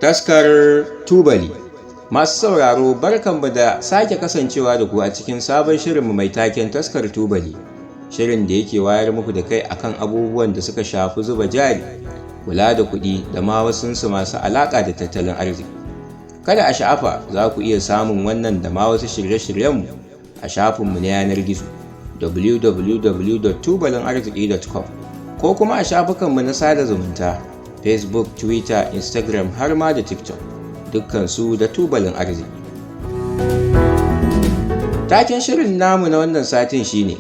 Taskar tubali. Masu sauraro barkanmu da sake kasancewa da ku a cikin sabon shirinmu mai taken taskar tubali. Shirin da yake wayar muku da kai akan abubuwan da suka shafi zuba jari, kula da kuɗi da ma wasunsu masu alaƙa da tattalin arziki. Kada a sha'afa, za ku iya samun wannan da ma wasu shirye-shiryenmu a shafinmu na yanar gizo www.tubalinarziki.com ko kuma a shafukanmu na sada zumunta Facebook, Twitter, Instagram har ma da TikTok, dukkansu da tubalin arziki. Taken shirin namu na wannan satin shine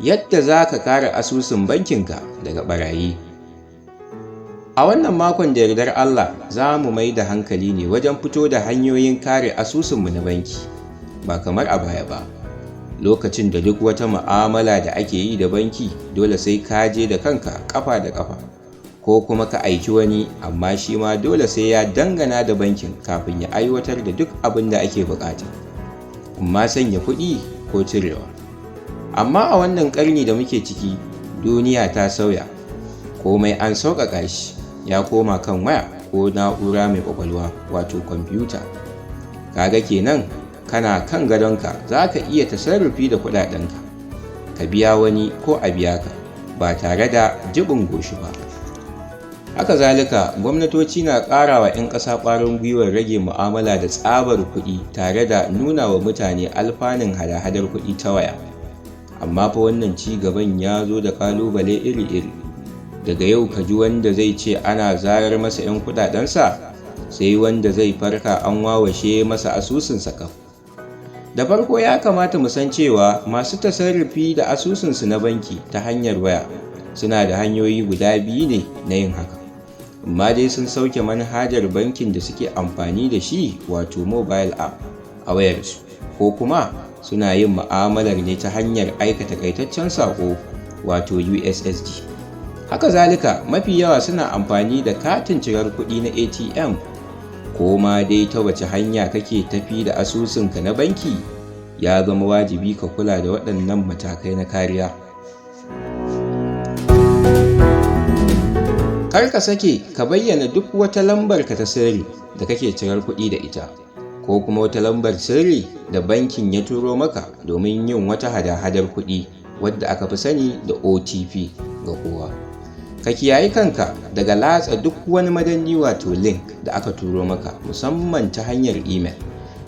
yadda za ka kare asusun bankinka daga barayi. A wannan makon da yardar Allah za mu mai da hankali ne wajen fito da hanyoyin kare asusunmu na banki, ba kamar a baya ba. Lokacin da duk wata mu'amala da ake yi da banki dole sai ka je da kanka kafa da kafa, ko kuma ka aiki wani, amma shi ma dole sai ya dangana da bankin kafin ya aiwatar da duk abin da ake bukata, amma sanya kuɗi ko cirewa. Amma a wannan ƙarni da muke ciki, duniya ta sauya, komai an sauƙaƙa shi, ya koma kan waya ko na'ura mai ƙwaƙwalwa wato kwamfuta. Kaga kenan kana kan gadonka za ka iya tasarrufi da kuɗaɗenka, ka biya wani ko a biya ka ba tare da jibin goshi ba. Haka zalika, gwamnatoci na ƙara wa 'yan ƙasa ƙwarin gwiwar rage mu'amala da tsabar kuɗi tare da nuna wa mutane alfanun hada-hadar kuɗi ta waya. Amma fa wannan ci gaban ya zo da ƙalubale iri-iri. Daga yau ka ji wanda zai ce ana zarar masa 'yan kuɗaɗensa, sai wanda zai farka an wawashe masa asusunsa kaf. Da farko ya kamata mu san cewa masu tasarrufi da asusunsu na banki ta hanyar waya suna da hanyoyi guda biyu ne na yin haka. Amma dai sun sauke manhajar bankin da suke amfani da shi wato mobile app a wayarsu, ko kuma suna yin mu'amalar ne ta hanyar aika takaitaccen saƙo wato USSD. Haka zalika, mafi yawa suna amfani da katin cirar kuɗi na ATM. Ko ma dai ta wace hanya kake tafi da asusunka na banki, ya zama wajibi ka kula da waɗannan matakai na kariya. Kar ka sake ka bayyana duk wata lambar ka ta sirri da kake cirar kuɗi da ita, ko kuma wata lambar sirri da bankin ya turo maka domin yin wata hada-hadar kuɗi wadda aka fi sani da OTP ga kowa. Ka kiyaye kanka daga latsa duk wani madanni wato link da aka turo maka, musamman ta hanyar email.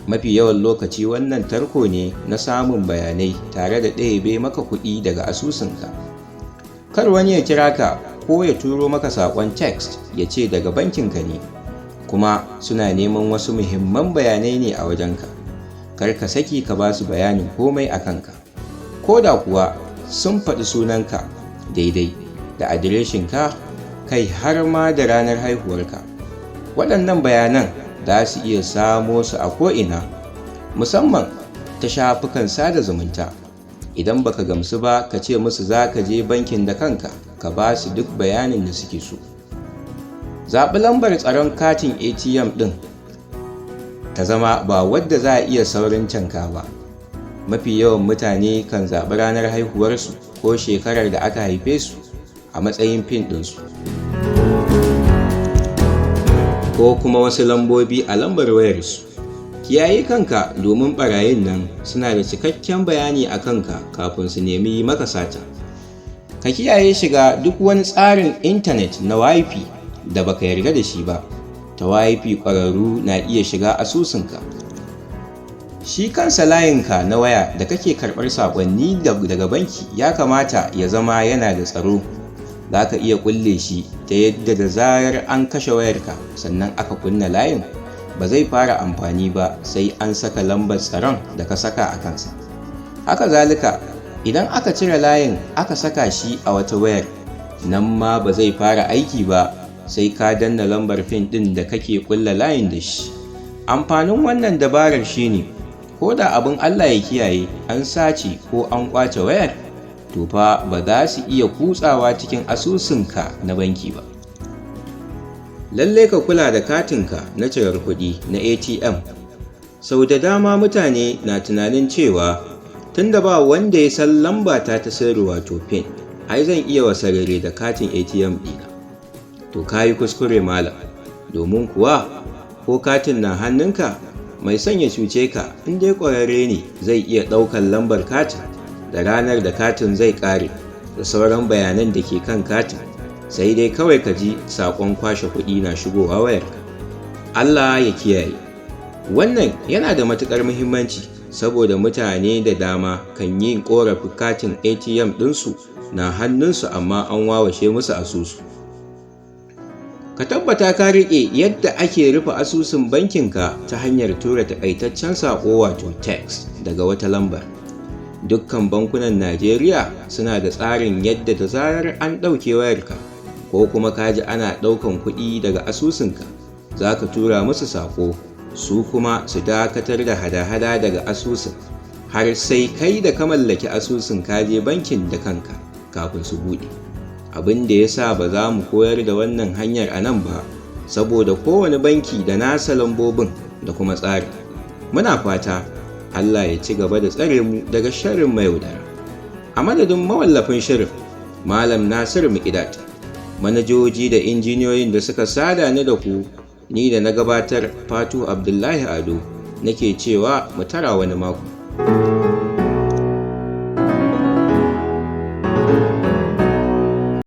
Mafi yawan lokaci wannan tarko ne na samun bayanai tare da ɗebe maka kuɗi daga asusunka. Kar wani ya kira ka ko ya turo maka saƙon text ya ce daga bankinka ne, kuma suna neman wasu muhimman bayanai ne a wajenka. Kar ka saki ka ba su bayanin komai a kanka, ko da kuwa sun faɗi sunanka daidai da adireshinka, kai har ma da ranar haihuwarka. Waɗannan bayanan za su iya samo su a ko'ina, musamman ta shafukan sada zumunta. Idan baka gamsu ba, ka ce musu za ka je bankin da kanka ka ba su duk bayanin da suke so. Zaɓi lambar tsaron katin ATM ɗin ta zama ba wadda za a iya saurin canka ba. Mafi yawan mutane kan zaɓi ranar haihuwarsu ko shekarar da aka haife su a matsayin pin ɗinsu, ko kuma wasu lambobi a lambar wayarsu. Kiyaye kanka, domin ɓarayin nan suna da cikakken bayani a kanka kafin su nemi maka sata. Ka kiyaye shiga duk wani tsarin intanet na wifi da baka yarda da shi ba. Ta wifi ƙwararru na iya shiga asusunka. Shi kansa layinka na waya da kake karɓar saƙonni daga banki ya kamata ya zama yana da tsaro. Za ka iya kulle shi ta yadda da zarar an kashe wayarka sannan aka kunna layin, ba zai fara amfani ba sai an saka lambar tsaron da ka saka a kansa. Haka zalika, idan aka cire layin aka saka shi a wata wayar, nan ma ba zai fara aiki ba sai ka danna lambar pin ɗin da kake kulle layin da shi. Amfanin wannan dabarar shine, ko da abin Allah ya kiyaye an sace ko an ƙwace wayar, to fa ba za su iya kutsawa cikin asusunka na banki ba. Lallai ka kula da katinka na cirar kuɗi na ATM. Sau da dama mutane na tunanin cewa tunda ba wanda ya san lambata ta sirri wato PIN, ai zan iya wasarere da katin ATM ɗina. To ka yi kuskure malam, domin kuwa ko katin na hannunka, mai son ya cuce ka in dai ƙwararre ne zai iya ɗaukar lambar katin da ranar da katin zai ƙare da sauran bayanan da ke kan katin, sai dai kawai ka ji saƙon kwashe kuɗi na shigowa wayarka. Allah ya kiyaye. Wannan yana da matuƙar muhimmanci saboda mutane da dama kan yi ƙorafin katin ATM ɗinsu na hannunsu amma an wawashe musu asusu. Ka tabbata ka riƙe yadda ake rufe asusun bankinka ta hanyar tura taƙaitaccen saƙo wato text daga wata lambar. Dukkan bankunan Najeriya suna da tsarin yadda da zarar an ɗauke wayarka ko kuma ka ji ana ɗaukan kuɗi daga asusunka, za ka tura musu saƙo, su kuma su dakatar da hada-hada daga asusun har sai kai da ka mallaki asusun ka je bankin da kanka kafin su buɗe. Abin da ya sa ba za mu koyar da wannan hanyar a nan ba, saboda kowane banki da nasa lambobin da kuma tsari. Muna fata Allah ya ci gaba da tsare mu daga sharrin mayaudara. A madadin mawallafin shirin Malam Nasiru Miƙidat, manajoji da injiniyoyin da suka sada ni da ku, ni da na gabatar Fatu Abdullahi Ado nake cewa mu tara wani mako.